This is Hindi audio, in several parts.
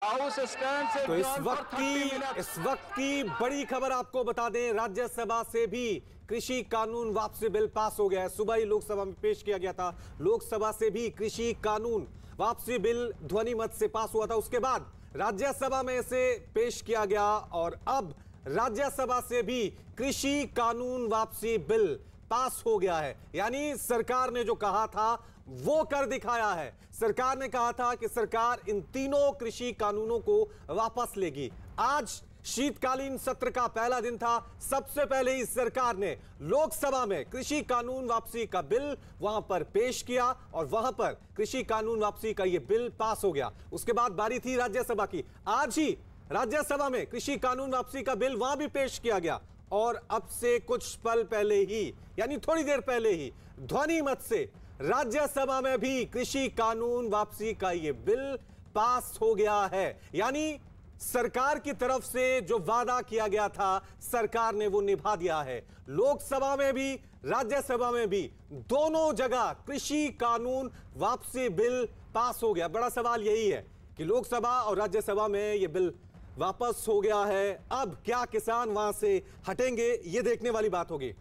हाउस स्टैंड से तो इस वक्त की बड़ी खबर आपको बता दें, राज्यसभा से भी कृषि कानून वापसी बिल पास हो गया है। सुबह ही लोकसभा में पेश किया गया था। लोकसभा से भी कृषि कानून वापसी बिल ध्वनि मत से पास हुआ था। उसके बाद राज्यसभा में इसे पेश किया गया और अब राज्यसभा से भी कृषि कानून वापसी बिल पास हो गया है। यानी सरकार ने जो कहा था वो कर दिखाया है। सरकार ने कहा था कि सरकार इन तीनों कृषि कानूनों को वापस लेगी। आज शीतकालीन सत्र का पहला दिन था। सबसे पहले ही सरकार ने लोकसभा में कृषि कानून वापसी का बिल वहां पर पेश किया और वहां पर कृषि कानून वापसी का यह बिल पास हो गया। उसके बाद बारी थी राज्यसभा की। आज ही राज्यसभा में कृषि कानून वापसी का बिल वहां भी पेश किया गया और अब से कुछ पल पहले ही, यानी थोड़ी देर पहले ही, ध्वनि मत से राज्यसभा में भी कृषि कानून वापसी का यह बिल पास हो गया है। यानी सरकार की तरफ से जो वादा किया गया था सरकार ने वो निभा दिया है। लोकसभा में भी राज्यसभा में भी दोनों जगह कृषि कानून वापसी बिल पास हो गया। बड़ा सवाल यही है कि लोकसभा और राज्यसभा में ये बिल वापस हो गया है। अब क्या किसान वहां से हटेंगे, ये देखने वाली बात होगी।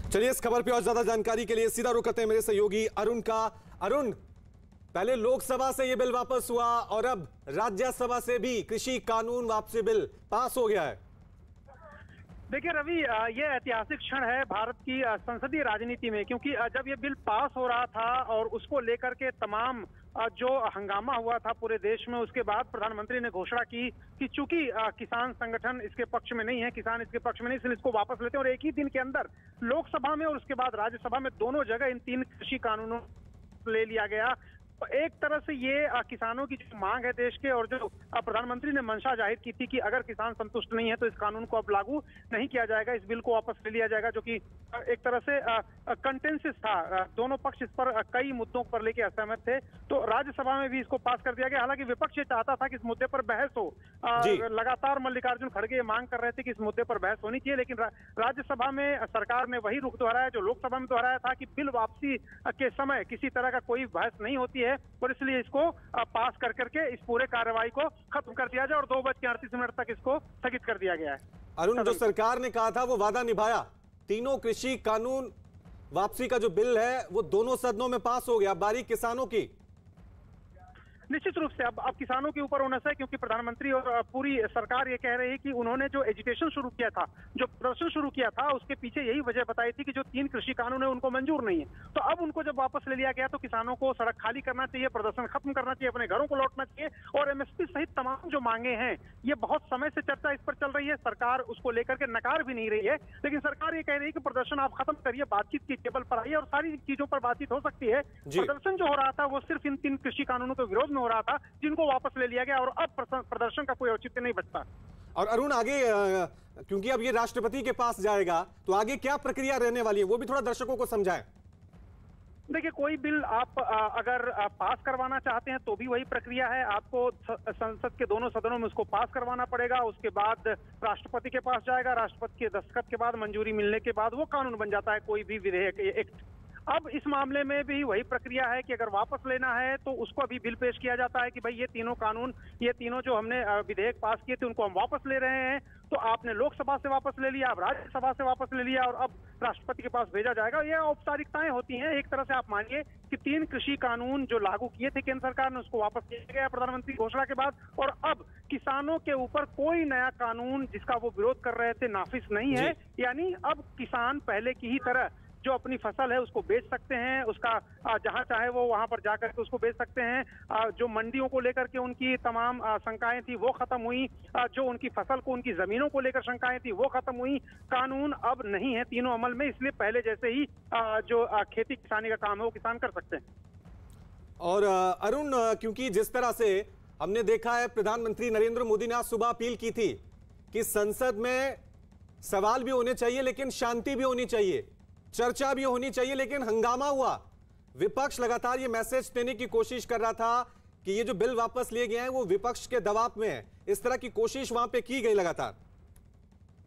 चलिए इस खबर पे और ज्यादा जानकारी के लिए सीधा रुख करते हैं मेरे सहयोगी अरुण का। अरुण, पहले लोकसभा से यह बिल वापस हुआ और अब राज्यसभा से भी कृषि कानून वापसी बिल पास हो गया है। देखिए रवि, ये ऐतिहासिक क्षण है भारत की संसदीय राजनीति में, क्योंकि जब ये बिल पास हो रहा था और उसको लेकर के तमाम जो हंगामा हुआ था पूरे देश में, उसके बाद प्रधानमंत्री ने घोषणा की कि चूंकि किसान संगठन इसके पक्ष में नहीं है, किसान इसके पक्ष में नहीं, इसलिए इसको वापस लेते हैं। और एक ही दिन के अंदर लोकसभा में और उसके बाद राज्यसभा में दोनों जगह इन तीन कृषि कानूनों ले लिया गया। तो एक तरह से ये किसानों की जो मांग है देश के, और जो प्रधानमंत्री ने मंशा जाहिर की थी कि अगर किसान संतुष्ट नहीं है तो इस कानून को अब लागू नहीं किया जाएगा, इस बिल को वापस ले लिया जाएगा, जो कि एक तरह से कंटेंसिस था। दोनों पक्ष इस पर कई मुद्दों पर लेके असहमत थे। तो राज्यसभा में भी इसको पास कर दिया गया। हालांकि विपक्ष ये चाहता था कि इस मुद्दे पर बहस हो। लगातार मल्लिकार्जुन खड़गे मांग कर रहे थे कि इस मुद्दे पर बहस होनी चाहिए, लेकिन राज्यसभा में सरकार ने वही रुख दोहराया जो लोकसभा में दोहराया था कि बिल वापसी के समय किसी तरह का कोई बहस नहीं होती है और इसलिए इसको पास कर करके इस पूरे कार्रवाई को खत्म कर दिया जाए और 2:38 तक इसको स्थगित कर दिया गया है। अरुण, जो सरकार ने कहा था वो वादा निभाया। तीनों कृषि कानून वापसी का जो बिल है वो दोनों सदनों में पास हो गया। बारी किसानों की। निश्चित रूप से अब किसानों के ऊपर ओनस है, क्योंकि प्रधानमंत्री और पूरी सरकार ये कह रही है कि उन्होंने जो एजिटेशन शुरू किया था, जो प्रदर्शन शुरू किया था, उसके पीछे यही वजह बताई थी कि जो तीन कृषि कानून है उनको मंजूर नहीं है। तो अब उनको जब वापस ले लिया गया तो किसानों को सड़क खाली करना चाहिए, प्रदर्शन खत्म करना चाहिए, अपने घरों को लौटना चाहिए। और एमएसपी सहित तमाम जो मांगे हैं, ये बहुत समय से चर्चा इस पर चल रही है। सरकार उसको लेकर के नकार भी नहीं रही है, लेकिन सरकार ये कह रही है कि प्रदर्शन आप खत्म करिए, बातचीत की टेबल पर आइए और सारी चीजों पर बातचीत हो सकती है। प्रदर्शन जो हो रहा था वो सिर्फ इन तीन कृषि कानूनों के विरोध में हो रहा था, जिनको वापस ले लिया गया और अब प्रदर्शन का कोई औचित्य नहीं बचता। और अरुण, आगे क्योंकि अब ये राष्ट्रपति के पास जाएगा तो आगे क्या प्रक्रिया रहने वाली है वो भी थोड़ा दर्शकों को समझाएं। देखिए, कोई बिल आप अगर पास करवाना चाहते हैं तो भी वही प्रक्रिया है। आपको संसद के दोनों सदनों में उसको पास करवाना पड़ेगा, उसके बाद राष्ट्रपति के पास जाएगा, राष्ट्रपति के दस्तखत के बाद, मंजूरी मिलने के बाद वो कानून बन जाता है, कोई भी विधेयक, एक्ट। अब इस मामले में भी वही प्रक्रिया है कि अगर वापस लेना है तो उसको अभी बिल पेश किया जाता है कि भाई ये तीनों कानून, ये तीनों जो हमने विधेयक पास किए थे उनको हम वापस ले रहे हैं। तो आपने लोकसभा से वापस ले लिया, अब राज्यसभा से वापस ले लिया और अब राष्ट्रपति के पास भेजा जाएगा। ये औपचारिकताएं होती हैं। एक तरह से आप मानिए कि तीन कृषि कानून जो लागू किए थे केंद्र सरकार ने, उसको वापस किया गया प्रधानमंत्री घोषणा के बाद, और अब किसानों के ऊपर कोई नया कानून जिसका वो विरोध कर रहे थे नाफिज नहीं है। यानी अब किसान पहले की ही तरह जो अपनी फसल है उसको बेच सकते हैं, उसका जहां चाहे वो वहां पर जाकर के उसको बेच सकते हैं। जो मंडियों को लेकर के उनकी तमाम शंकाएं थी वो खत्म हुई, जो उनकी फसल को, उनकी जमीनों को लेकर शंकाएं थी वो खत्म हुई। कानून अब नहीं है तीनों अमल में, इसलिए पहले जैसे ही जो खेती किसानी का काम है वो किसान कर सकते हैं। और अरुण, क्योंकि जिस तरह से हमने देखा है, प्रधानमंत्री नरेंद्र मोदी ने आज सुबह अपील की थी कि संसद में सवाल भी होने चाहिए लेकिन शांति भी होनी चाहिए, चर्चा भी होनी चाहिए, लेकिन हंगामा हुआ। विपक्ष लगातार ये मैसेज देने की कोशिश कर रहा था कि ये जो बिल वापस लिए गए हैं वो विपक्ष के दबाव में है। इस तरह की कोशिश वहां पे की गई लगातार।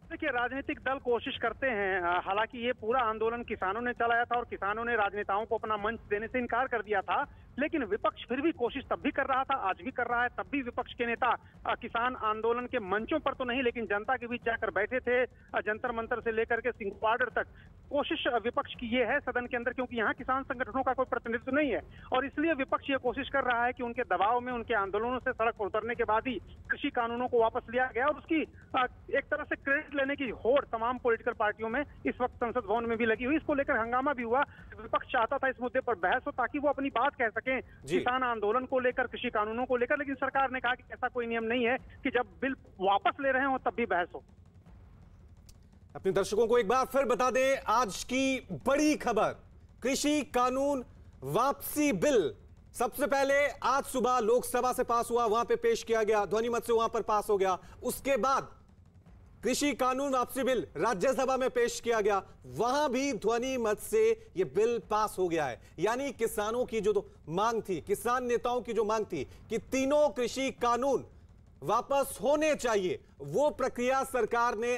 देखिए, राजनीतिक दल कोशिश करते हैं, हालांकि ये पूरा आंदोलन किसानों ने चलाया था और किसानों ने राजनेताओं को अपना मंच देने से इनकार कर दिया था, लेकिन विपक्ष फिर भी कोशिश तब भी कर रहा था, आज भी कर रहा है। तब भी विपक्ष के नेता किसान आंदोलन के मंचों पर तो नहीं, लेकिन जनता के बीच जाकर बैठे थे, जंतर मंतर से लेकर के सिंह बॉर्डर तक। कोशिश विपक्ष की ये है सदन के अंदर, क्योंकि यहाँ किसान संगठनों का कोई प्रतिनिधित्व नहीं है, और इसलिए विपक्ष ये कोशिश कर रहा है कि उनके दबाव में, उनके आंदोलनों से सड़क पर उतरने के बाद ही कृषि कानूनों को वापस लिया गया, और उसकी एक तरह से क्रेडिट लेने की होड़ तमाम पॉलिटिकल पार्टियों में इस वक्त संसद भवन में भी लगी हुई। इसको लेकर हंगामा भी हुआ। विपक्ष चाहता था इस मुद्दे पर बहस हो ताकि वो अपनी बात कह सकें किसान आंदोलन को लेकर, कृषि कानूनों को लेकर, लेकिन सरकार ने कहा कि ऐसा कोई नियम नहीं है कि जब बिल वापस ले रहे हो तब भी बहस हो। अपने दर्शकों को एक बार फिर बता दें आज की बड़ी खबर, कृषि कानून वापसी बिल सबसे पहले आज सुबह लोकसभा से पास हुआ, वहां पे पेश किया गया, ध्वनि मत से वहां पर पास हो गया। उसके बाद कृषि कानून वापसी बिल राज्यसभा में पेश किया गया, वहां भी ध्वनि मत से यह बिल पास हो गया है। यानी किसानों की जो मांग थी, किसान नेताओं की जो मांग थी कि तीनों कृषि कानून वापस होने चाहिए, वो प्रक्रिया सरकार ने